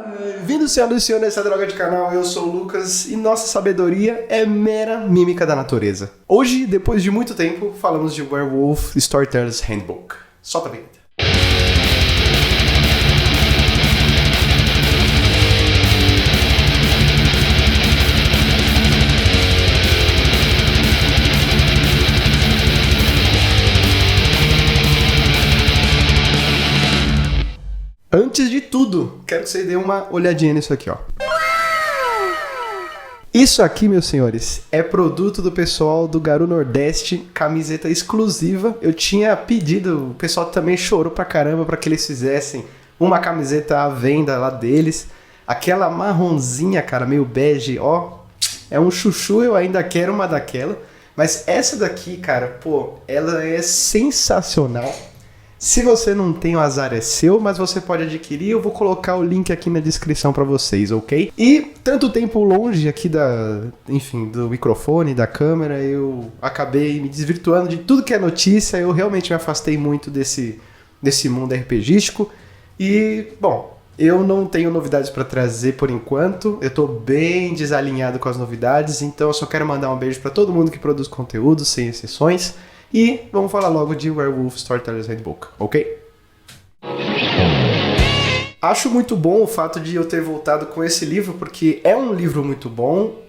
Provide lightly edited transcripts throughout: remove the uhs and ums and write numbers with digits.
Bem-vindo, senhor Luciano, nessa droga de canal. Eu sou o Lucas e nossa sabedoria é mera mímica da natureza. Hoje, depois de muito tempo, falamos de Werewolf Storyteller's Handbook. Solta a vinheta. Antes de tudo, quero que você dê uma olhadinha nisso aqui, ó. Isso aqui, meus senhores, é produto do pessoal do Garu Nordeste, camiseta exclusiva. Eu tinha pedido, o pessoal também chorou pra caramba pra que eles fizessem uma camiseta à venda lá deles. Aquela marronzinha, cara, meio bege, ó. É um chuchu, eu ainda quero uma daquela. Mas essa daqui, cara, pô, ela é sensacional. Se você não tem, o azar é seu, mas você pode adquirir. Eu vou colocar o link aqui na descrição pra vocês, ok? E tanto tempo longe aqui do microfone, da câmera, eu acabei me desvirtuando de tudo que é notícia. Eu realmente me afastei muito desse mundo RPGístico. E, bom, eu não tenho novidades pra trazer por enquanto. Eu tô bem desalinhado com as novidades, então eu só quero mandar um beijo pra todo mundo que produz conteúdo, sem exceções. E vamos falar logo de Werewolf Storyteller's Handbook, ok? Acho muito bom o fato de eu ter voltado com esse livro, porque é um livro muito bom.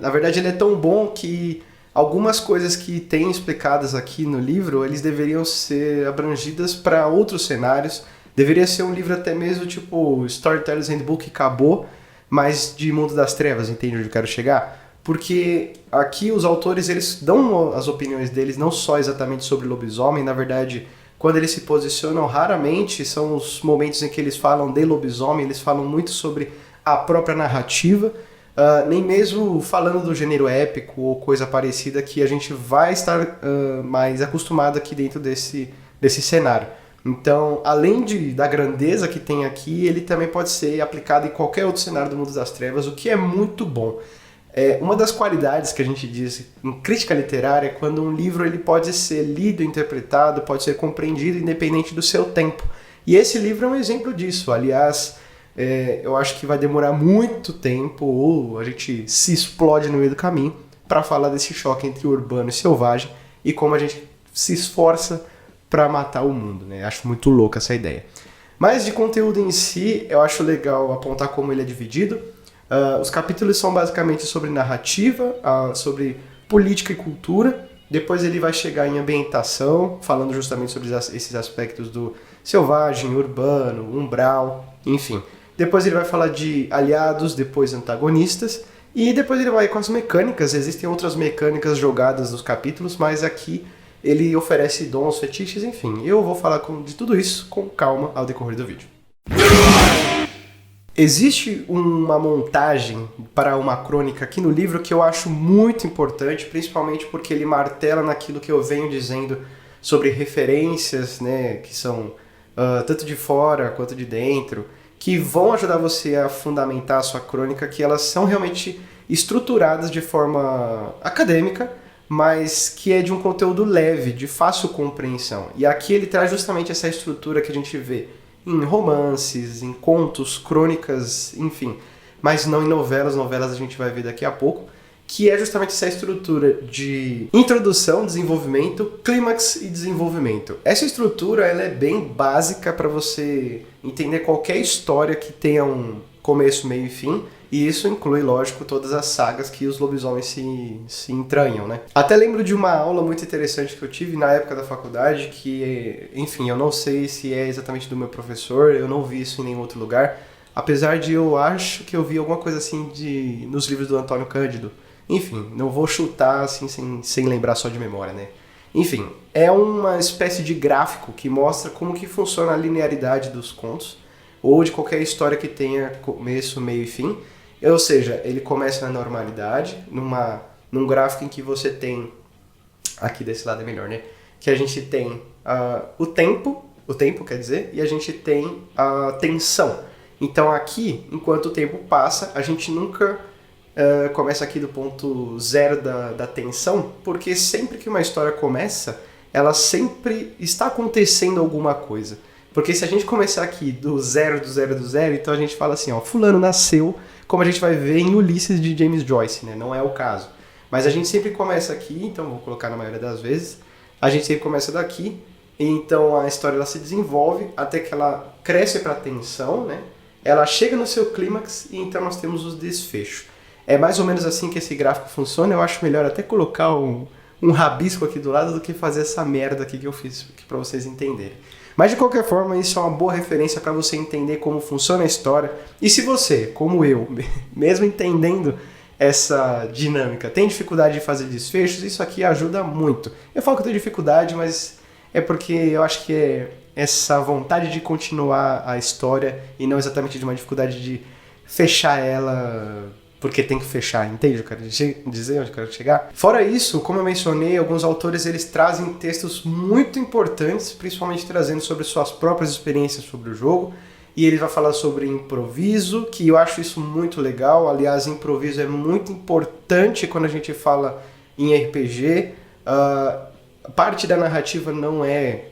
Na verdade, ele é tão bom que algumas coisas que tem explicadas aqui no livro, eles deveriam ser abrangidas para outros cenários. Deveria ser um livro até mesmo tipo Storyteller's Handbook acabou, mas de Mundo das Trevas, entende onde eu quero chegar? Porque aqui os autores, eles dão as opiniões deles não só exatamente sobre lobisomem, na verdade, quando eles se posicionam, raramente são os momentos em que eles falam de lobisomem, eles falam muito sobre a própria narrativa, nem mesmo falando do gênero épico ou coisa parecida que a gente vai estar mais acostumado aqui dentro desse cenário. Então, além da grandeza que tem aqui, ele também pode ser aplicado em qualquer outro cenário do Mundo das Trevas, o que é muito bom. Uma das qualidades que a gente diz em crítica literária é quando um livro ele pode ser lido, interpretado, pode ser compreendido independente do seu tempo. E esse livro é um exemplo disso. Aliás, eu acho que vai demorar muito tempo ou a gente se explode no meio do caminho para falar desse choque entre urbano e selvagem e como a gente se esforça para matar o mundo, né? Acho muito louca essa ideia. Mas de conteúdo em si, eu acho legal apontar como ele é dividido. Os capítulos são basicamente sobre narrativa, sobre política e cultura. Depois ele vai chegar em ambientação, falando justamente sobre esses aspectos do selvagem, urbano, umbral, enfim. Depois ele vai falar de aliados, depois antagonistas. E depois ele vai com as mecânicas. Existem outras mecânicas jogadas nos capítulos, mas aqui ele oferece dons, fetiches, enfim. Eu vou falar de tudo isso com calma ao decorrer do vídeo. Existe uma montagem para uma crônica aqui no livro que eu acho muito importante, principalmente porque ele martela naquilo que eu venho dizendo sobre referências, né, que são tanto de fora quanto de dentro, que vão ajudar você a fundamentar a sua crônica, que elas são realmente estruturadas de forma acadêmica, mas que é de um conteúdo leve, de fácil compreensão. E aqui ele traz justamente essa estrutura que a gente vê em romances, em contos, crônicas, enfim, mas não em novelas. Novelas a gente vai ver daqui a pouco, que é justamente essa estrutura de introdução, desenvolvimento, clímax e desenvolvimento. Essa estrutura ela é bem básica para você entender qualquer história que tenha um começo, meio e fim, e isso inclui, lógico, todas as sagas que os lobisomens se entranham, né? Até lembro de uma aula muito interessante que eu tive na época da faculdade, que, enfim, eu não sei se é exatamente do meu professor, eu não vi isso em nenhum outro lugar, apesar de eu acho que eu vi alguma coisa assim nos livros do Antônio Cândido. Enfim, não vou chutar assim sem lembrar só de memória, né? Enfim, é uma espécie de gráfico que mostra como que funciona a linearidade dos contos, ou de qualquer história que tenha começo, meio e fim. Ou seja, ele começa na normalidade, num gráfico em que você tem, aqui desse lado é melhor, né? Que a gente tem o tempo quer dizer, e a gente tem a tensão. Então aqui, enquanto o tempo passa, a gente nunca começa aqui do ponto zero da tensão, porque sempre que uma história começa, ela sempre está acontecendo alguma coisa. Porque se a gente começar aqui do zero, então a gente fala assim, ó, fulano nasceu, como a gente vai ver em Ulisses de James Joyce, né? Não é o caso. Mas a gente sempre começa aqui, então vou colocar na maioria das vezes, a gente sempre começa daqui, e então a história ela se desenvolve até que ela cresce para a tensão, né? Ela chega no seu clímax e então nós temos os desfechos. É mais ou menos assim que esse gráfico funciona. Eu acho melhor até colocar um rabisco aqui do lado do que fazer essa merda aqui que eu fiz aqui para vocês entenderem. Mas de qualquer forma, isso é uma boa referência para você entender como funciona a história. E se você, como eu, mesmo entendendo essa dinâmica, tem dificuldade de fazer desfechos, isso aqui ajuda muito. Eu falo que eu tenho dificuldade, mas é porque eu acho que é essa vontade de continuar a história e não exatamente de uma dificuldade de fechar ela porque tem que fechar, entende? Eu quero dizer onde eu quero chegar. Fora isso, como eu mencionei, alguns autores eles trazem textos muito importantes, principalmente trazendo sobre suas próprias experiências sobre o jogo. E ele vai falar sobre improviso, que eu acho isso muito legal. Aliás, improviso é muito importante quando a gente fala em RPG. Parte da narrativa não é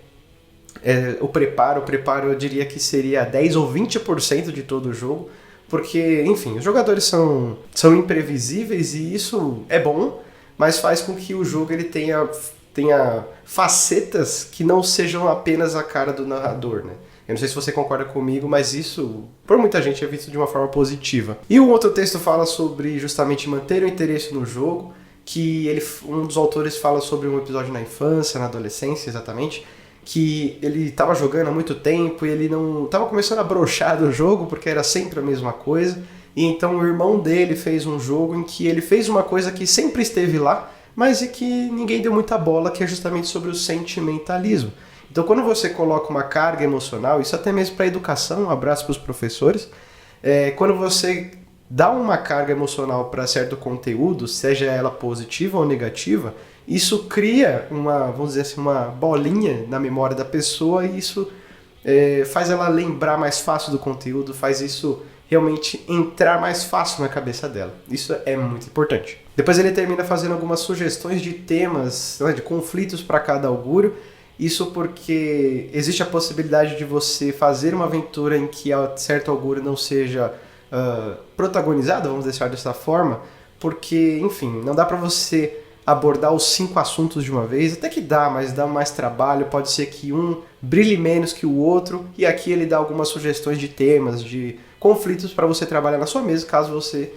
o preparo. O preparo eu diria que seria 10 ou 20% de todo o jogo. Porque, enfim, os jogadores são imprevisíveis e isso é bom, mas faz com que o jogo ele tenha facetas que não sejam apenas a cara do narrador, né? Eu não sei se você concorda comigo, mas isso, por muita gente, é visto de uma forma positiva. E um outro texto fala sobre justamente manter o interesse no jogo, que um dos autores fala sobre um episódio na infância, na adolescência, exatamente, que ele estava jogando há muito tempo e ele não estava começando a broxar do jogo porque era sempre a mesma coisa. E então o irmão dele fez um jogo em que ele fez uma coisa que sempre esteve lá, mas e que ninguém deu muita bola, que é justamente sobre o sentimentalismo. Então quando você coloca uma carga emocional, isso até mesmo para a educação, um abraço para os professores, quando você dá uma carga emocional para certo conteúdo, seja ela positiva ou negativa, isso cria vamos dizer assim, uma bolinha na memória da pessoa e isso faz ela lembrar mais fácil do conteúdo, faz isso realmente entrar mais fácil na cabeça dela. Isso é muito importante. Depois ele termina fazendo algumas sugestões de temas, de conflitos para cada augúrio. Isso porque existe a possibilidade de você fazer uma aventura em que certo augúrio não seja protagonizado, vamos deixar dessa forma, porque, enfim, não dá para você abordar os 5 assuntos de uma vez, até que dá, mas dá mais trabalho, pode ser que um brilhe menos que o outro, e aqui ele dá algumas sugestões de temas, de conflitos para você trabalhar na sua mesa, caso você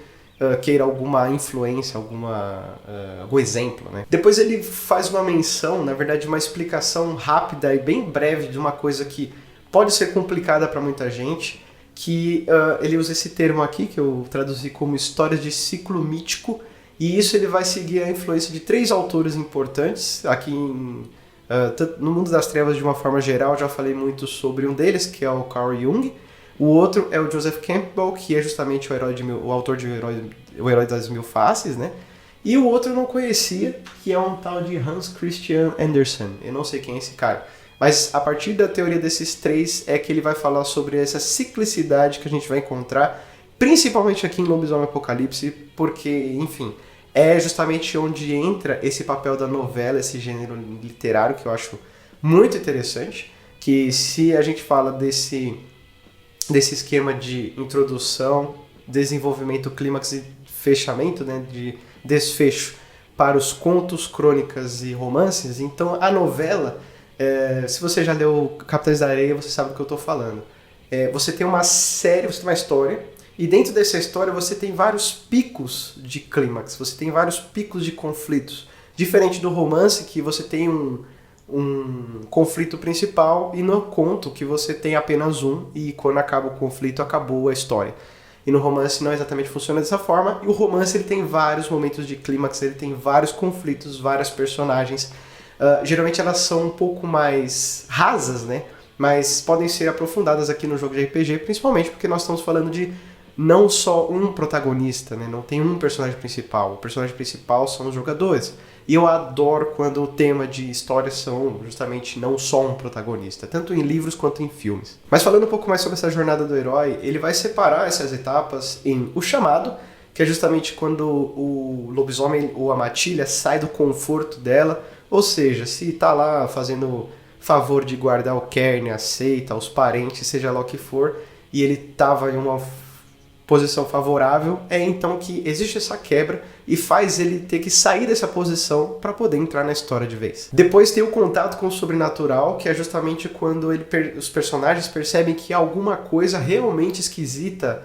queira alguma influência, algum exemplo, né? Depois ele faz uma menção, na verdade uma explicação rápida e bem breve de uma coisa que pode ser complicada para muita gente, que ele usa esse termo aqui, que eu traduzi como histórias de ciclo mítico, e isso ele vai seguir a influência de 3 autores importantes, aqui no mundo das trevas de uma forma geral, já falei muito sobre um deles, que é o Carl Jung. O outro é o Joseph Campbell, que é justamente o autor de O Herói das Mil Faces, né? E o outro eu não conhecia, que é um tal de Hans Christian Andersen. Eu não sei quem é esse cara. Mas a partir da teoria desses 3 é que ele vai falar sobre essa ciclicidade que a gente vai encontrar, principalmente aqui em Lobisomem Apocalipse, porque, enfim, é justamente onde entra esse papel da novela, esse gênero literário que eu acho muito interessante, que se a gente fala desse esquema de introdução, desenvolvimento, clímax e fechamento, né, de desfecho para os contos, crônicas e romances, então a novela, se você já leu Capitães da Areia, você sabe do que eu estou falando. Você tem uma série, você tem uma história, e dentro dessa história você tem vários picos de clímax, você tem vários picos de conflitos. Diferente do romance, que você tem um conflito principal, e no conto que você tem apenas um, e quando acaba o conflito, acabou a história. E no romance não exatamente funciona dessa forma, e o romance ele tem vários momentos de clímax, ele tem vários conflitos, várias personagens. Geralmente elas são um pouco mais rasas, né? Mas podem ser aprofundadas aqui no jogo de RPG, principalmente porque nós estamos falando de não só um protagonista, né? Não tem um personagem principal. O personagem principal são os jogadores. E eu adoro quando o tema de histórias são justamente não só um protagonista, tanto em livros quanto em filmes. Mas falando um pouco mais sobre essa jornada do herói, ele vai separar essas etapas em o chamado, que é justamente quando o lobisomem ou a matilha sai do conforto dela, ou seja, se está lá fazendo favor de guardar o cairn, a seita, os parentes, seja lá o que for, e ele estava em uma posição favorável, é então que existe essa quebra e faz ele ter que sair dessa posição para poder entrar na história de vez. Depois tem o contato com o sobrenatural, que é justamente quando os personagens percebem que alguma coisa realmente esquisita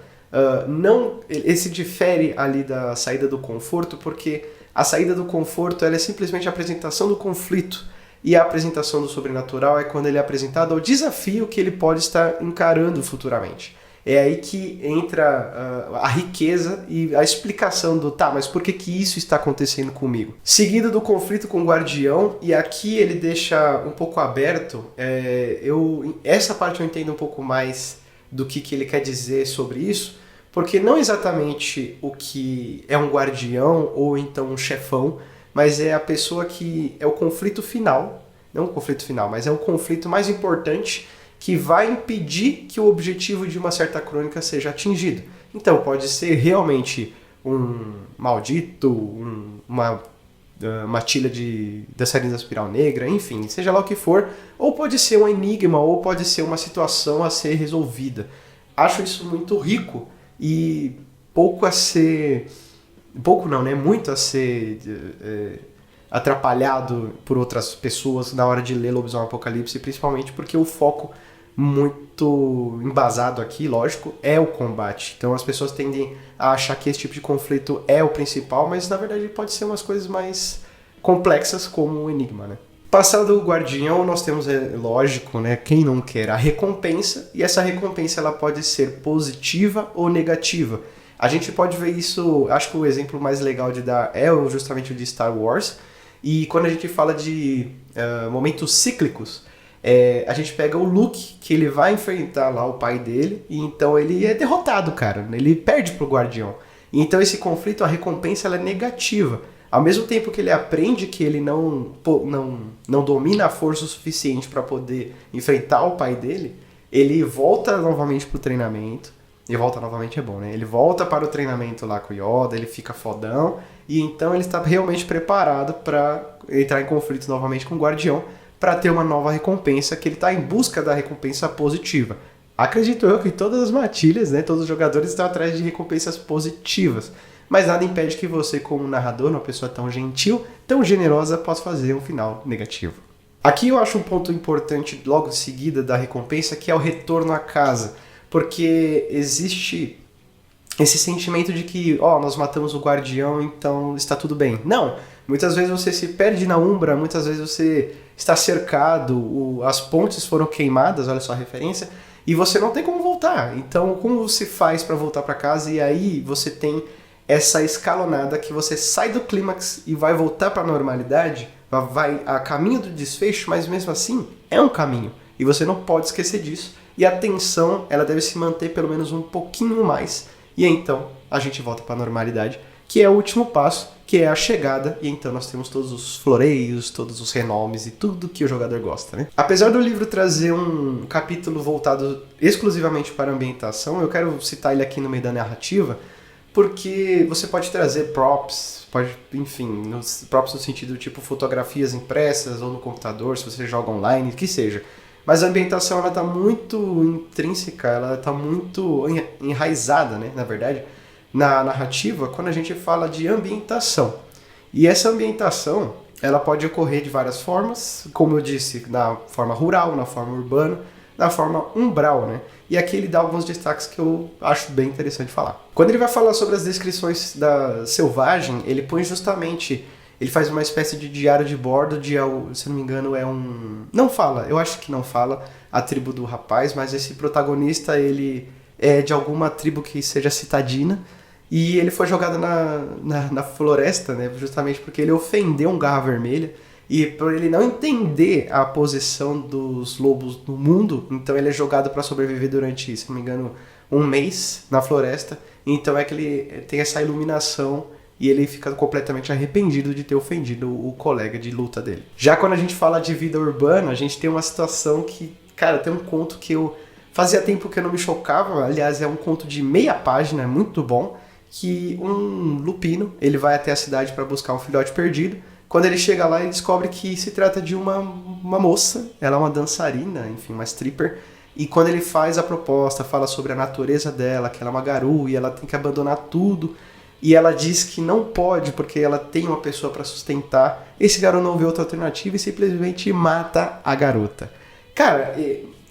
ele se difere ali da saída do conforto, porque a saída do conforto ela é simplesmente a apresentação do conflito, e a apresentação do sobrenatural é quando ele é apresentado ao desafio que ele pode estar encarando futuramente. É aí que entra a riqueza e a explicação do mas por que isso está acontecendo comigo? Seguido do conflito com o guardião, e aqui ele deixa um pouco aberto, essa parte eu entendo um pouco mais do que ele quer dizer sobre isso, porque não exatamente o que é um guardião ou então um chefão, mas é a pessoa que é o conflito final, não o conflito final, mas é o conflito mais importante que vai impedir que o objetivo de uma certa crônica seja atingido. Então pode ser realmente um maldito, uma matilha da saída da espiral negra, enfim, seja lá o que for, ou pode ser um enigma, ou pode ser uma situação a ser resolvida. Acho isso muito rico e muito a ser atrapalhado por outras pessoas na hora de ler Lobisomem Apocalipse, principalmente porque o foco muito embasado aqui, lógico, é o combate. Então as pessoas tendem a achar que esse tipo de conflito é o principal, mas na verdade pode ser umas coisas mais complexas como o enigma, né? Passado o guardião, nós temos, lógico, né, quem não quer a recompensa, e essa recompensa ela pode ser positiva ou negativa. A gente pode ver isso, acho que o exemplo mais legal de dar é justamente o de Star Wars, e quando a gente fala de momentos cíclicos, a gente pega o Luke, que ele vai enfrentar lá o pai dele, e então ele é derrotado, cara, ele perde pro guardião. E então esse conflito, a recompensa ela é negativa. Ao mesmo tempo que ele aprende que ele não domina a força o suficiente para poder enfrentar o pai dele, ele volta novamente pro treinamento. E volta novamente é bom, né? Ele volta para o treinamento lá com o Yoda, ele fica fodão, e então ele está realmente preparado para entrar em conflito novamente com o Guardião, para ter uma nova recompensa, que ele está em busca da recompensa positiva. Acredito eu que todas as matilhas, né, todos os jogadores estão atrás de recompensas positivas, mas nada impede que você, como narrador, uma pessoa tão gentil, tão generosa, possa fazer um final negativo. Aqui eu acho um ponto importante logo em seguida da recompensa, que é o retorno à casa. Porque existe esse sentimento de que, nós matamos o guardião, então está tudo bem. Não, muitas vezes você se perde na Umbra, muitas vezes você está cercado, as pontes foram queimadas, olha só a referência, e você não tem como voltar. Então, como você faz para voltar para casa? E aí você tem essa escalonada que você sai do clímax e vai voltar para a normalidade, vai a caminho do desfecho, mas mesmo assim é um caminho. E você não pode esquecer disso. E a tensão, ela deve se manter pelo menos um pouquinho mais. E então, a gente volta para a normalidade, que é o último passo, que é a chegada. E então nós temos todos os floreios, todos os renomes e tudo que o jogador gosta, né? Apesar do livro trazer um capítulo voltado exclusivamente para a ambientação, eu quero citar ele aqui no meio da narrativa, porque você pode trazer props, props no sentido tipo fotografias impressas ou no computador, se você joga online, que seja. Mas a ambientação ela está muito intrínseca, ela está muito enraizada, né, na verdade, na narrativa, quando a gente fala de ambientação. E essa ambientação ela pode ocorrer de várias formas, como eu disse, na forma rural, na forma urbana, na forma umbral, né? E aqui ele dá alguns destaques que eu acho bem interessante falar. Quando ele vai falar sobre as descrições da selvagem, ele põe justamente... Ele faz uma espécie de diário de bordo de, se não me engano, não fala, eu acho que não fala a tribo do rapaz, mas esse protagonista, ele é de alguma tribo que seja citadina, e ele foi jogado na floresta, né, justamente porque ele ofendeu um garra vermelha, e por ele não entender a posição dos lobos no mundo, então ele é jogado para sobreviver durante, se não me engano, um mês na floresta, então é que ele tem essa iluminação e ele fica completamente arrependido de ter ofendido o colega de luta dele. Já quando a gente fala de vida urbana, a gente tem uma situação que, cara, tem um conto que eu fazia tempo que eu não me chocava, aliás, é um conto de meia página, muito bom, que um lupino, ele vai até a cidade para buscar um filhote perdido, Quando ele chega lá, ele descobre que se trata de uma moça, ela é uma dançarina, enfim, uma stripper, e quando ele faz a proposta, fala sobre a natureza dela, que ela é uma garota e ela tem que abandonar tudo, e ela diz que não pode porque ela tem uma pessoa para sustentar, esse garoto não vê outra alternativa e simplesmente mata a garota. Cara,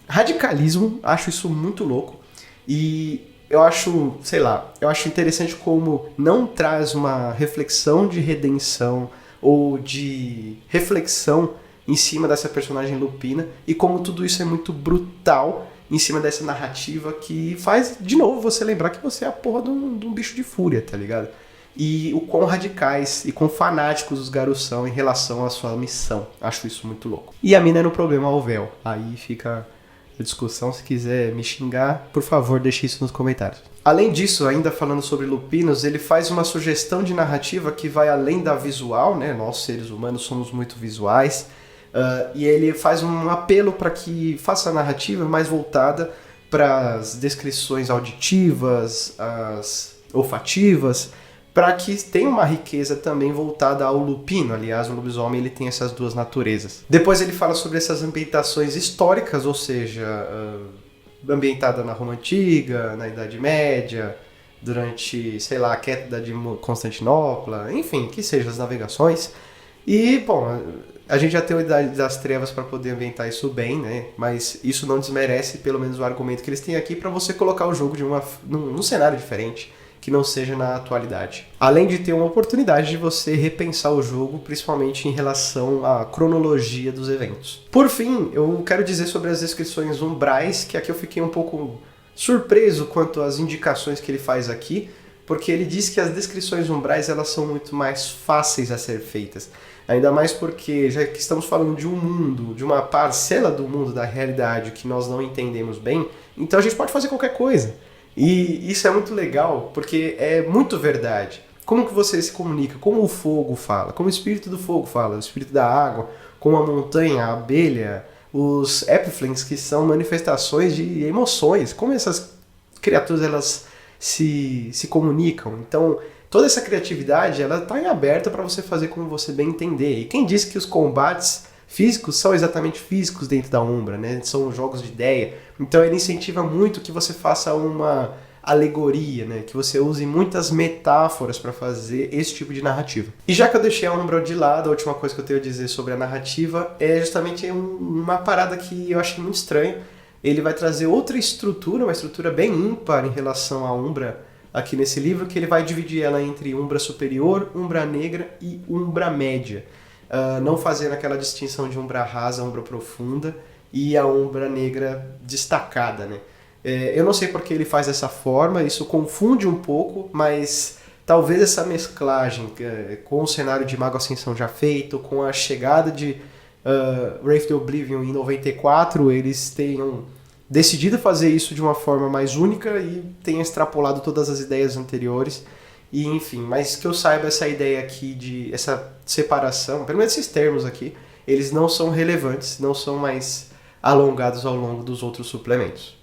radicalismo, acho isso muito louco, e eu acho, sei lá, eu acho interessante como não traz uma reflexão de redenção ou de reflexão em cima dessa personagem Lupina e como tudo isso é muito brutal em cima dessa narrativa que faz, de novo, você lembrar que você é a porra de um bicho de fúria, tá ligado? E o quão radicais e quão fanáticos os garotos são em relação à sua missão. Acho isso muito louco. E a mina é no problema ao véu. Aí fica a discussão, se quiser me xingar, por favor, deixe isso nos comentários. Além disso, ainda falando sobre Lupinos, ele faz uma sugestão de narrativa que vai além da visual, né? Nós, seres humanos, somos muito visuais, e ele faz um apelo para que faça a narrativa mais voltada para as descrições auditivas, as olfativas, para que tenha uma riqueza também voltada ao lupino. Aliás, o lobisomem ele tem essas duas naturezas. Depois ele fala sobre essas ambientações históricas, ou seja, ambientada na Roma Antiga, na Idade Média, durante, sei lá, a queda de Constantinopla, enfim, que sejam as navegações. E, bom, a gente já tem a Idade das Trevas para poder ambientar isso bem, né? Mas isso não desmerece, pelo menos, o argumento que eles têm aqui para você colocar o jogo num cenário diferente, que não seja na atualidade. Além de ter uma oportunidade de você repensar o jogo, principalmente em relação à cronologia dos eventos. Por fim, eu quero dizer sobre as descrições umbrais, que aqui eu fiquei um pouco surpreso quanto às indicações que ele faz aqui, porque ele diz que as descrições umbrais elas são muito mais fáceis a ser feitas. Ainda mais porque, já que estamos falando de um mundo, de uma parcela do mundo, da realidade que nós não entendemos bem, então a gente pode fazer qualquer coisa. E isso é muito legal, porque é muito verdade. Como que você se comunica? Como o fogo fala? Como o espírito do fogo fala? O espírito da água? Como a montanha, a abelha? Os Epiphlings, que são manifestações de emoções. Como essas criaturas elas se comunicam? Então, toda essa criatividade ela está em aberto para você fazer como você bem entender. E quem disse que os combates físicos são exatamente físicos dentro da Umbra, né? São jogos de ideia. Então ele incentiva muito que você faça uma alegoria, né? Que você use muitas metáforas para fazer esse tipo de narrativa. E já que eu deixei a Umbra de lado, a última coisa que eu tenho a dizer sobre a narrativa é justamente uma parada que eu achei muito estranha. Ele vai trazer outra estrutura, uma estrutura bem ímpar em relação à Umbra aqui nesse livro, que ele vai dividir ela entre Umbra superior, Umbra negra e Umbra média. Não fazendo aquela distinção de Umbra rasa, Umbra profunda e a Umbra negra destacada, né? Eu não sei porque ele faz dessa forma, isso confunde um pouco, mas talvez essa mesclagem com o cenário de Mago Ascensão já feito, com a chegada de Wraith the Oblivion em 94, eles tenham decidido fazer isso de uma forma mais única e tenham extrapolado todas as ideias anteriores. E enfim, mas que eu saiba, essa ideia aqui essa separação, pelo menos esses termos aqui, eles não são relevantes, não são mais alongados ao longo dos outros suplementos.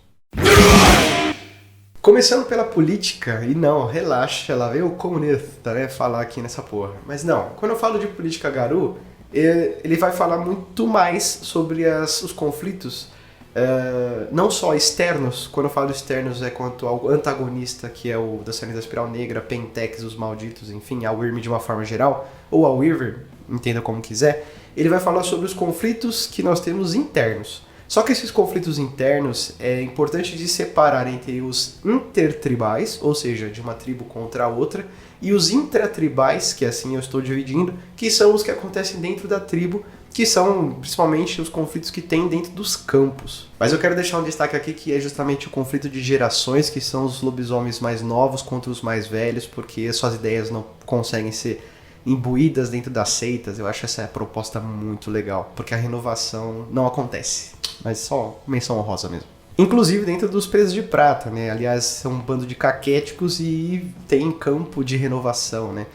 Começando pela política, e não, relaxa, lá vem o comunista, né, falar aqui nessa porra. Mas não, quando eu falo de política Garou, ele vai falar muito mais sobre os conflitos, não só externos. Quando eu falo externos é quanto ao antagonista, que é o da Sanidade da Espiral Negra, Pentex, os Malditos, enfim, a Wyrm de uma forma geral, ou a Weaver, entenda como quiser. Ele vai falar sobre os conflitos que nós temos internos. Só que esses conflitos internos é importante de separar entre os intertribais, ou seja, de uma tribo contra a outra, e os intratribais, que assim eu estou dividindo, que são os que acontecem dentro da tribo, que são principalmente os conflitos que tem dentro dos campos. Mas eu quero deixar um destaque aqui que é justamente o conflito de gerações, que são os lobisomens mais novos contra os mais velhos, porque suas ideias não conseguem ser imbuídas dentro das seitas. Eu acho essa proposta muito legal, porque a renovação não acontece, mas só menção honrosa mesmo. Inclusive dentro dos Presos de Prata, né? Aliás, são um bando de caquéticos e tem campo de renovação, né?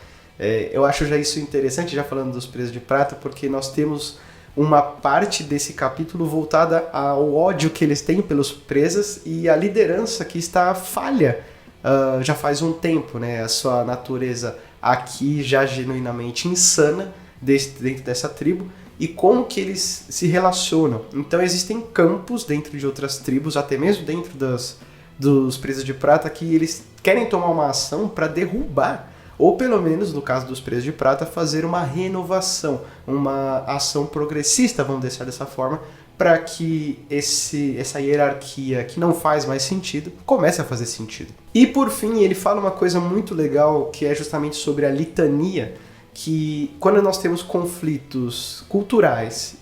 Eu acho já isso interessante, já falando dos Presos de Prata, porque nós temos uma parte desse capítulo voltada ao ódio que eles têm pelos presas e a liderança que está falha já faz um tempo, né? A sua natureza aqui já genuinamente insana dentro dessa tribo e como que eles se relacionam. Então existem campos dentro de outras tribos, até mesmo dentro dos Presas de Prata, que eles querem tomar uma ação para derrubar, ou pelo menos, no caso dos Presas de Prata, fazer uma renovação, uma ação progressista, vamos deixar dessa forma, para que essa hierarquia que não faz mais sentido comece a fazer sentido. E por fim, ele fala uma coisa muito legal, que é justamente sobre a litania, que quando nós temos conflitos culturais,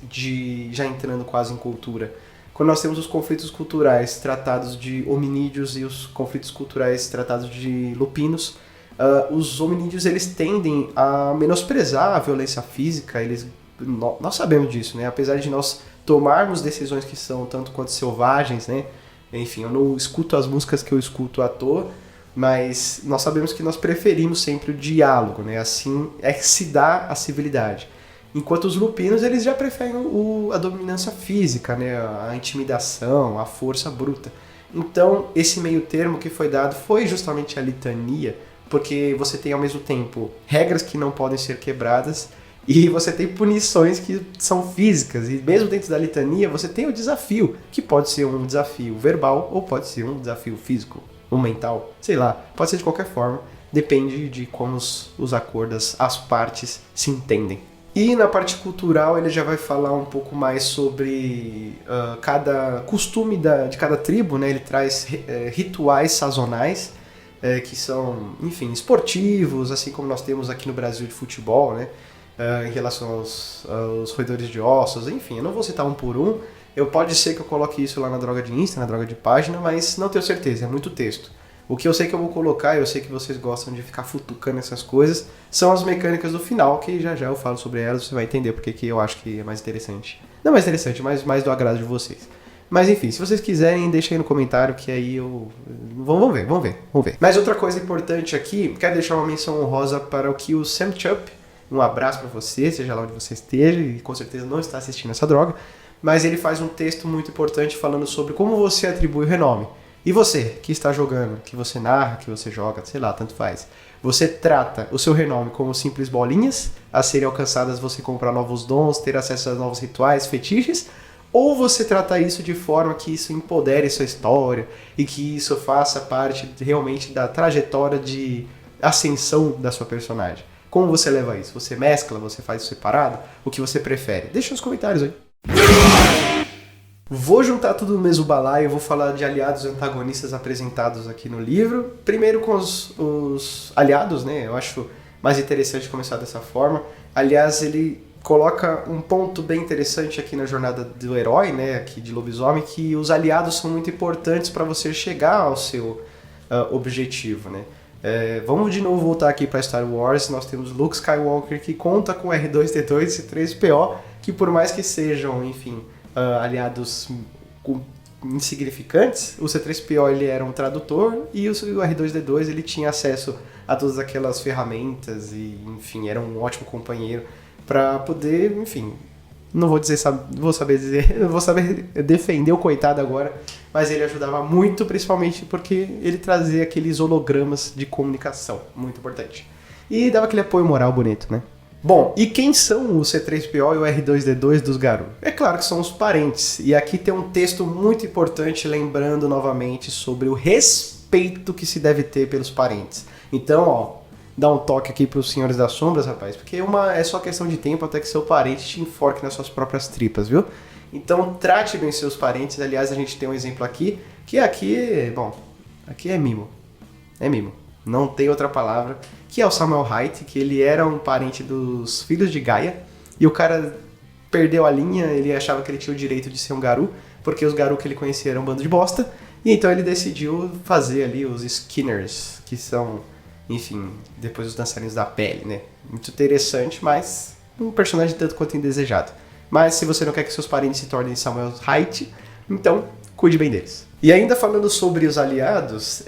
já entrando quase em cultura, quando nós temos os conflitos culturais tratados de hominídeos e os conflitos culturais tratados de lupinos, os hominídeos eles tendem a menosprezar a violência física, nós sabemos disso, né? Apesar de nós tomarmos decisões que são tanto quanto selvagens, né? Enfim, eu não escuto as músicas que eu escuto à toa, mas nós sabemos que nós preferimos sempre o diálogo, né? Assim é que se dá a civilidade. Enquanto os lupinos, eles já preferem a dominância física, né? A intimidação, a força bruta. Então, esse meio termo que foi dado foi justamente a litania, porque você tem ao mesmo tempo regras que não podem ser quebradas e você tem punições que são físicas. E mesmo dentro da litania, você tem o desafio, que pode ser um desafio verbal ou pode ser um desafio físico, ou mental, sei lá, pode ser de qualquer forma, depende de como os acordos, as partes se entendem. E na parte cultural ele já vai falar um pouco mais sobre cada costume de cada tribo, né? Ele traz rituais sazonais, que são, enfim, esportivos, assim como nós temos aqui no Brasil de futebol, né? Em relação aos roedores de ossos, enfim, eu não vou citar um por um, pode ser que eu coloque isso lá na Droga de Insta, na Droga de Página, mas não tenho certeza, é muito texto. O que eu sei que eu vou colocar, eu sei que vocês gostam de ficar futucando essas coisas, são as mecânicas do final, que já eu falo sobre elas, você vai entender porque que eu acho que é mais interessante. Não mais interessante, mas mais do agrado de vocês. Mas enfim, se vocês quiserem, deixem aí no comentário que aí vamos ver. Mas outra coisa importante aqui, quero deixar uma menção honrosa para o que o Sam Chupp, um abraço para você, seja lá onde você esteja, e com certeza não está assistindo essa droga, mas ele faz um texto muito importante falando sobre como você atribui o renome. E você, que está jogando, que você narra, que você joga, sei lá, tanto faz. Você trata o seu renome como simples bolinhas, a serem alcançadas você comprar novos dons, ter acesso a novos rituais, fetiches, ou você trata isso de forma que isso empodere sua história e que isso faça parte realmente da trajetória de ascensão da sua personagem. Como você leva isso? Você mescla? Você faz isso separado? O que você prefere? Deixa nos comentários aí. Vou juntar tudo no mesmo balaio, vou falar de aliados e antagonistas apresentados aqui no livro. Primeiro com os aliados, né? Eu acho mais interessante começar dessa forma. Aliás, ele coloca um ponto bem interessante aqui na jornada do herói, né? Aqui de lobisomem, que os aliados são muito importantes para você chegar ao seu objetivo, né? Vamos de novo voltar aqui para Star Wars. Nós temos Luke Skywalker que conta com R2-D2 e C-3PO, que por mais que sejam, enfim, aliados insignificantes, o C-3PO ele era um tradutor e o R2-D2 ele tinha acesso a todas aquelas ferramentas e, enfim, era um ótimo companheiro para poder, enfim, não vou saber defender o coitado agora, mas ele ajudava muito, principalmente porque ele trazia aqueles hologramas de comunicação, muito importante. E dava aquele apoio moral bonito, né? Bom, e quem são o C-3PO e o R2-D2 dos Garou? É claro que são os parentes, e aqui tem um texto muito importante lembrando novamente sobre o respeito que se deve ter pelos parentes. Então, ó, dá um toque aqui pros Senhores das Sombras, rapaz, porque é só questão de tempo até que seu parente te enforque nas suas próprias tripas, viu? Então, trate bem seus parentes. Aliás, a gente tem um exemplo aqui, que aqui é mimo. É mimo. Não tem outra palavra, que é o Samuel Haight, que ele era um parente dos filhos de Gaia, e o cara perdeu a linha, ele achava que ele tinha o direito de ser um Garou, porque os Garou que ele conhecia eram um bando de bosta, e então ele decidiu fazer ali os Skinners, que são, enfim, depois os dançarinos da pele, né? Muito interessante, mas um personagem tanto quanto indesejado. Mas se você não quer que seus parentes se tornem Samuel Haight, então cuide bem deles. E ainda falando sobre os aliados,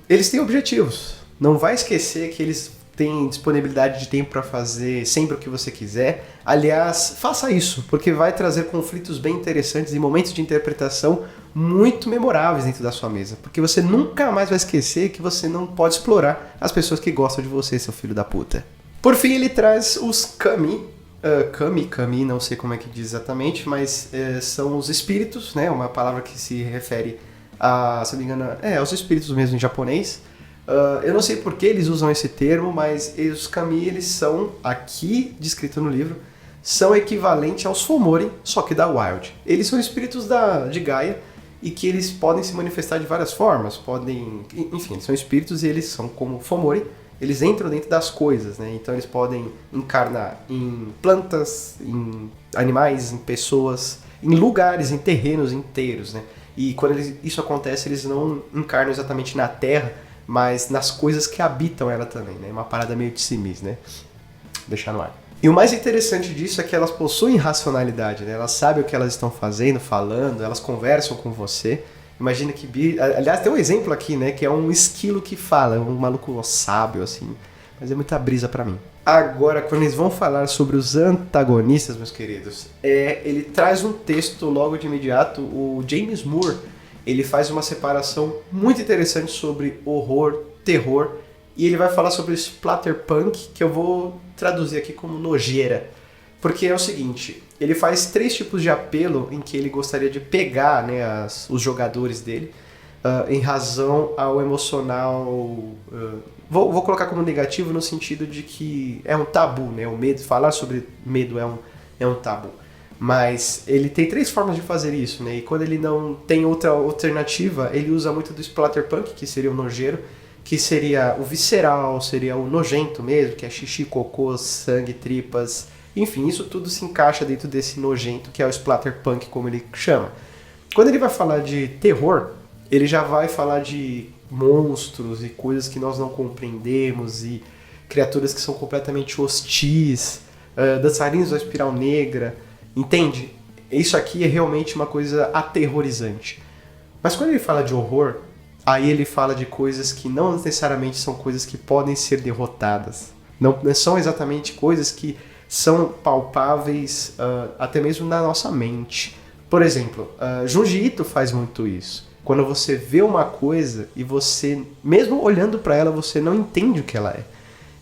eles têm objetivos. Não vai esquecer que eles têm disponibilidade de tempo para fazer sempre o que você quiser. Aliás, faça isso, porque vai trazer conflitos bem interessantes e momentos de interpretação muito memoráveis dentro da sua mesa. Porque você nunca mais vai esquecer que você não pode explorar as pessoas que gostam de você, seu filho da puta. Por fim, ele traz os Kami. Kami, não sei como é que diz exatamente, mas são os espíritos, né? Uma palavra que se refere a, se não me engano, aos espíritos mesmo em japonês. Eu não sei por que eles usam esse termo, mas os Kami, eles são, aqui descrito no livro, são equivalentes aos Fomori, só que da Wild. Eles são espíritos de Gaia e que eles podem se manifestar de várias formas, enfim, eles são espíritos e eles são como Fomori, eles entram dentro das coisas, né? Então eles podem encarnar em plantas, em animais, em pessoas, em lugares, em terrenos inteiros, né? E quando isso acontece, eles não encarnam exatamente na Terra, mas nas coisas que habitam ela também, né? Uma parada meio de simis, né? Deixar no ar. E o mais interessante disso é que elas possuem racionalidade, né? Elas sabem o que elas estão fazendo, falando, elas conversam com você. Imagina que... Aliás, tem um exemplo aqui, né? Que é um esquilo que fala, um maluco sábio, assim. Mas é muita brisa pra mim. Agora, quando eles vão falar sobre os antagonistas, meus queridos, ele traz um texto logo de imediato, o James Moore, ele faz uma separação muito interessante sobre horror, terror, e ele vai falar sobre o splatterpunk, que eu vou traduzir aqui como nojeira. Porque é o seguinte, ele faz 3 tipos de apelo em que ele gostaria de pegar, né, os jogadores dele, em razão ao emocional... Vou colocar como negativo no sentido de que é um tabu, né? O medo, falar sobre medo é um tabu. Mas ele tem 3 formas de fazer isso, né? E quando ele não tem outra alternativa, ele usa muito do splatterpunk, que seria o nojeiro, que seria o visceral, seria o nojento mesmo, que é xixi, cocô, sangue, tripas. Enfim, isso tudo se encaixa dentro desse nojento, que é o splatterpunk, como ele chama. Quando ele vai falar de terror, ele já vai falar de monstros e coisas que nós não compreendemos e criaturas que são completamente hostis, dançarinos da espiral negra, entende? Isso aqui é realmente uma coisa aterrorizante. Mas quando ele fala de horror, aí ele fala de coisas que não necessariamente são coisas que podem ser derrotadas. Não são exatamente coisas que são palpáveis até mesmo na nossa mente. Por exemplo, Junji Ito faz muito isso. Quando você vê uma coisa e você, mesmo olhando para ela, você não entende o que ela é.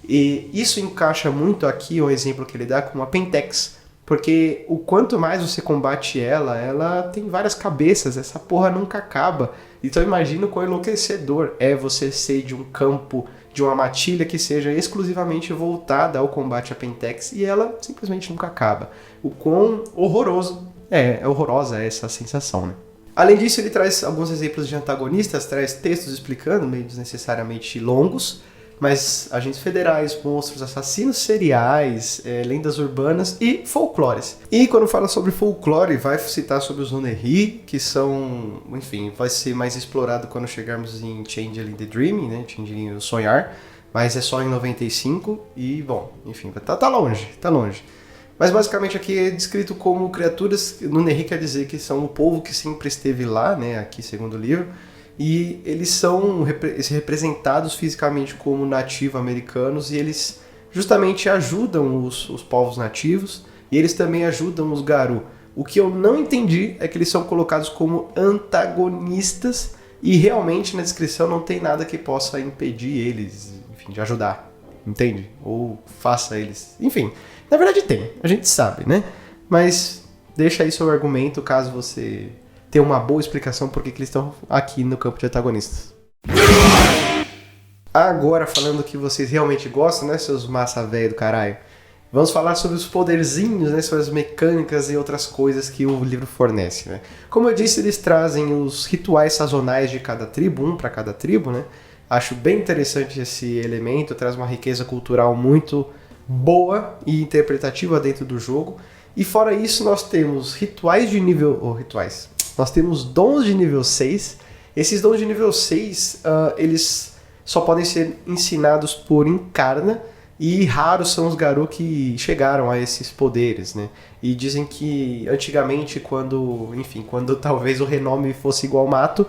E isso encaixa muito aqui, o exemplo que ele dá com a Pentex. Porque o quanto mais você combate ela tem várias cabeças, essa porra nunca acaba. Então imagina o quão enlouquecedor é você ser de um campo, de uma matilha que seja exclusivamente voltada ao combate à Pentex e ela simplesmente nunca acaba. O quão horrorosa é essa sensação, né? Além disso, ele traz alguns exemplos de antagonistas, traz textos explicando, meio desnecessariamente longos, mas agentes federais, monstros, assassinos seriais, lendas urbanas e folclores. E quando fala sobre folclore, vai citar sobre os Oneri, que são, enfim, vai ser mais explorado quando chegarmos em Changeling the Dreaming, né? Changeling o Sonhar, mas é só em 95 e, bom, enfim, tá longe. Mas basicamente aqui é descrito como criaturas, no Neri quer dizer que são o povo que sempre esteve lá, né, aqui segundo o livro, e eles são representados fisicamente como nativo-americanos e eles justamente ajudam os povos nativos e eles também ajudam os Garu. O que eu não entendi é que eles são colocados como antagonistas e realmente na descrição não tem nada que possa impedir eles, enfim, de ajudar, entende? Ou faça eles, enfim... Na verdade tem, a gente sabe, né? Mas deixa aí seu argumento caso você tenha uma boa explicação por que eles estão aqui no campo de antagonistas. Agora, falando que vocês realmente gostam, né, seus massa velho do caralho, vamos falar sobre os poderzinhos, né, sobre as mecânicas e outras coisas que o livro fornece, né? Como eu disse, eles trazem os rituais sazonais de cada tribo, um para cada tribo, né? Acho bem interessante esse elemento, traz uma riqueza cultural muito boa e interpretativa dentro do jogo. E fora isso, nós temos rituais de nível... Nós temos dons de nível 6. Esses dons de nível 6, eles só podem ser ensinados por Encarna. E raros são os Garu que chegaram a esses poderes, né? E dizem que antigamente, quando talvez o renome fosse igual ao mato,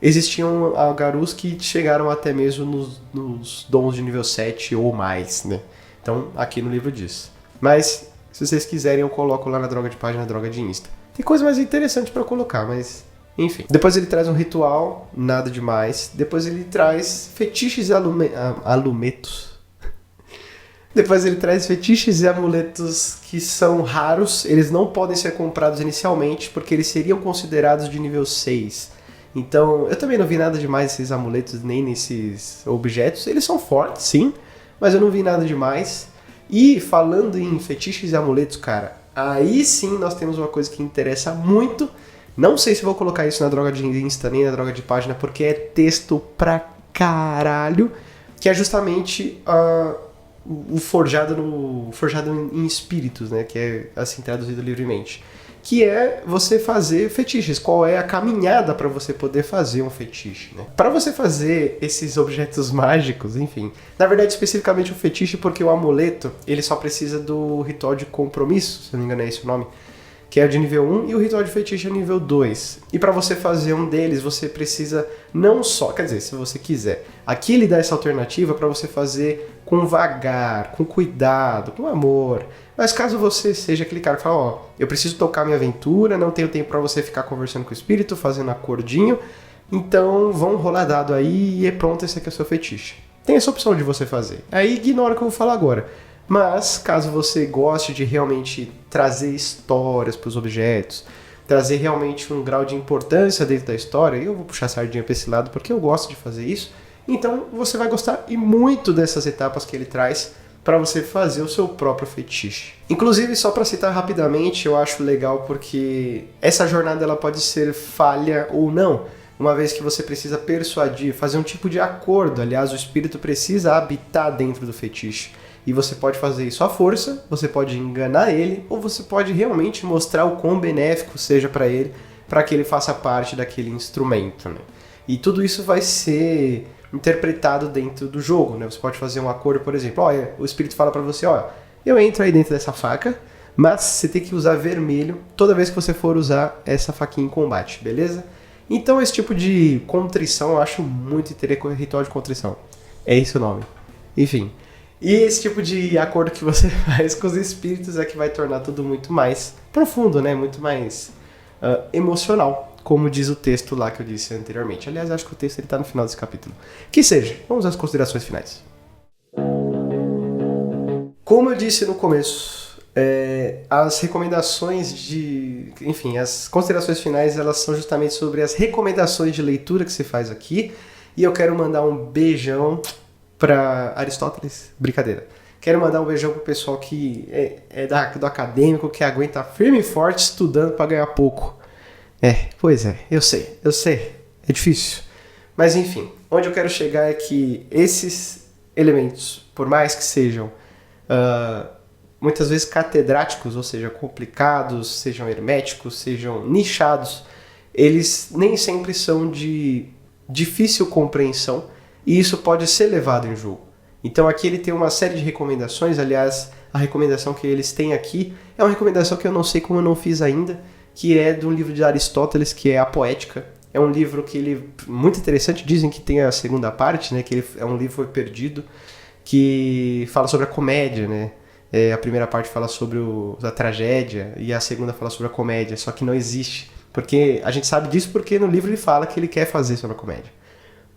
existiam Garus que chegaram até mesmo nos dons de nível 7 ou mais, né? Então, aqui no livro diz. Mas, se vocês quiserem, eu coloco lá na droga de página, na droga de Insta. Tem coisa mais interessante pra colocar, mas... Enfim. Depois ele traz um ritual, nada demais. Depois ele traz fetiches alumetos. Depois ele traz fetiches e amuletos que são raros, eles não podem ser comprados inicialmente porque eles seriam considerados de nível 6. Então, eu também não vi nada demais nesses amuletos nem nesses objetos. Eles são fortes, sim, mas eu não vi nada demais. E falando em fetiches e amuletos, cara, aí sim nós temos uma coisa que interessa muito. Não sei se vou colocar isso na droga de Insta nem na droga de página, porque é texto pra caralho, que é justamente o forjado em espíritos, né? Que é assim traduzido livremente. Que é você fazer fetiches. Qual é a caminhada para você poder fazer um fetiche, né? Para você fazer esses objetos mágicos, enfim. Na verdade, especificamente o fetiche, porque o amuleto, ele só precisa do ritual de compromisso, se não me engano é esse o nome, que é o de nível 1, e o ritual de fetiche é nível 2. E para você fazer um deles, você precisa não só, quer dizer, se você quiser, aqui ele dá essa alternativa para você fazer com vagar, com cuidado, com amor. Mas caso você seja aquele cara que fala, ó, eu preciso tocar minha aventura, não tenho tempo para você ficar conversando com o espírito, fazendo acordinho, então vamos rolar dado aí e é pronto, esse aqui é o seu fetiche. Tem essa opção de você fazer. Aí ignora o que eu vou falar agora. Mas, caso você goste de realmente trazer histórias para os objetos, trazer realmente um grau de importância dentro da história, eu vou puxar a sardinha para esse lado porque eu gosto de fazer isso, então você vai gostar e muito dessas etapas que ele traz para você fazer o seu próprio fetiche. Inclusive, só para citar rapidamente, eu acho legal porque essa jornada ela pode ser falha ou não, uma vez que você precisa persuadir, fazer um tipo de acordo, aliás, o espírito precisa habitar dentro do fetiche. E você pode fazer isso à força, você pode enganar ele, ou você pode realmente mostrar o quão benéfico seja para ele, para que ele faça parte daquele instrumento, né? E tudo isso vai ser interpretado dentro do jogo, né? Você pode fazer um acordo, por exemplo, olha, o espírito fala para você, olha, eu entro aí dentro dessa faca, mas você tem que usar vermelho toda vez que você for usar essa faquinha em combate, beleza? Então esse tipo de contrição eu acho muito interessante, ritual de contrição. É esse o nome. Enfim. E esse tipo de acordo que você faz com os espíritos é que vai tornar tudo muito mais profundo, né? Muito mais emocional, como diz o texto lá que eu disse anteriormente. Aliás, acho que o texto está no final desse capítulo. Que seja, vamos às considerações finais. Como eu disse no começo, as recomendações de... Enfim, as considerações finais, elas são justamente sobre as recomendações de leitura que você faz aqui. E eu quero mandar um beijão para Aristóteles, brincadeira. Quero mandar um beijão pro pessoal que é do acadêmico, que aguenta firme e forte estudando para ganhar pouco. Pois é, eu sei, é difícil. Mas enfim, onde eu quero chegar é que esses elementos, por mais que sejam muitas vezes catedráticos, ou seja, complicados, sejam herméticos, sejam nichados, eles nem sempre são de difícil compreensão, e isso pode ser levado em jogo. Então aqui ele tem uma série de recomendações, aliás, a recomendação que eles têm aqui é uma recomendação que eu não sei como eu não fiz ainda, que é de um livro de Aristóteles, que é A Poética. É um livro que ele muito interessante, dizem que tem a segunda parte, né, que ele é um livro que foi perdido, que fala sobre a comédia, né? A primeira parte fala sobre a tragédia e a segunda fala sobre a comédia, só que não existe. Porque a gente sabe disso porque no livro ele fala que ele quer fazer sobre a comédia.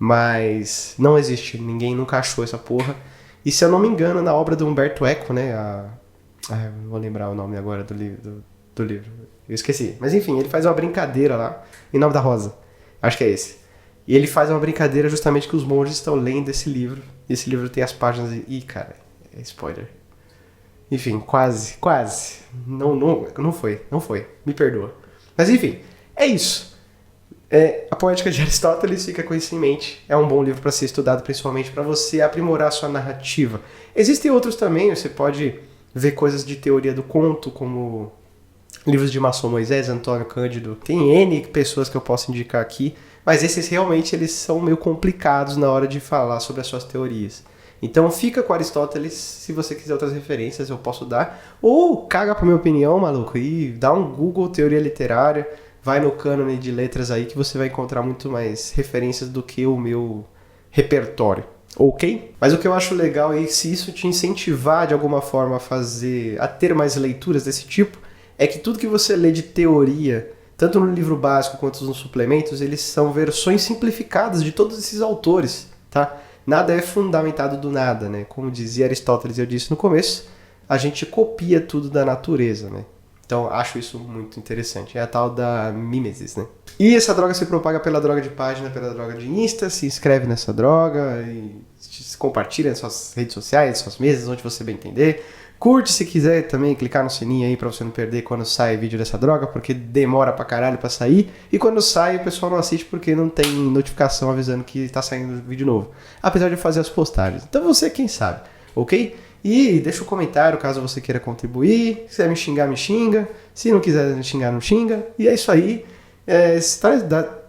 Mas não existe, ninguém nunca achou essa porra. E se eu não me engano, na obra do Humberto Eco, né? Eu vou lembrar o nome agora do livro. Eu esqueci. Mas enfim, ele faz uma brincadeira lá, em nome da Rosa. Acho que é esse. E ele faz uma brincadeira justamente que os monges estão lendo esse livro. E esse livro tem as páginas... Ih, cara, é spoiler. Enfim, quase. Não foi. Me perdoa. Mas enfim, é isso. A Poética de Aristóteles, fica com isso em mente. É um bom livro para ser estudado, principalmente para você aprimorar a sua narrativa. Existem outros também, você pode ver coisas de teoria do conto, como livros de Maçom Moisés, Antônio Cândido. Tem N pessoas que eu posso indicar aqui, mas esses realmente eles são meio complicados na hora de falar sobre as suas teorias. Então fica com Aristóteles, se você quiser outras referências eu posso dar. Ou caga pra minha opinião, maluco, e dá um Google teoria literária. Vai no cânone de letras aí que você vai encontrar muito mais referências do que o meu repertório, ok? Mas o que eu acho legal é se isso te incentivar de alguma forma a ter mais leituras desse tipo, é que tudo que você lê de teoria, tanto no livro básico quanto nos suplementos, eles são versões simplificadas de todos esses autores, tá? nada é fundamentado do nada, né? Como dizia Aristóteles, eu disse no começo, a gente copia tudo da natureza, né? Então, acho isso muito interessante. É a tal da mimesis, né? E essa droga se propaga pela droga de página, pela droga de Insta. Se inscreve nessa droga e compartilha nas suas redes sociais, nas suas mesas, onde você bem entender. Curte se quiser também, clicar no sininho aí pra você não perder quando sai vídeo dessa droga, porque demora pra caralho pra sair. E quando sai, o pessoal não assiste porque não tem notificação avisando que tá saindo vídeo novo. Apesar de fazer as postagens. Então você quem sabe, ok? E deixa um comentário caso você queira contribuir. Se quiser me xingar, me xinga. Se não quiser me xingar, não xinga. E é isso aí.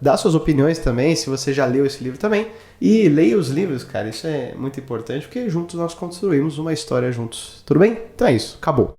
Dá suas opiniões também, se você já leu esse livro também. E leia os livros, cara. Isso é muito importante, porque juntos nós construímos uma história juntos. Tudo bem? Então é isso. Acabou.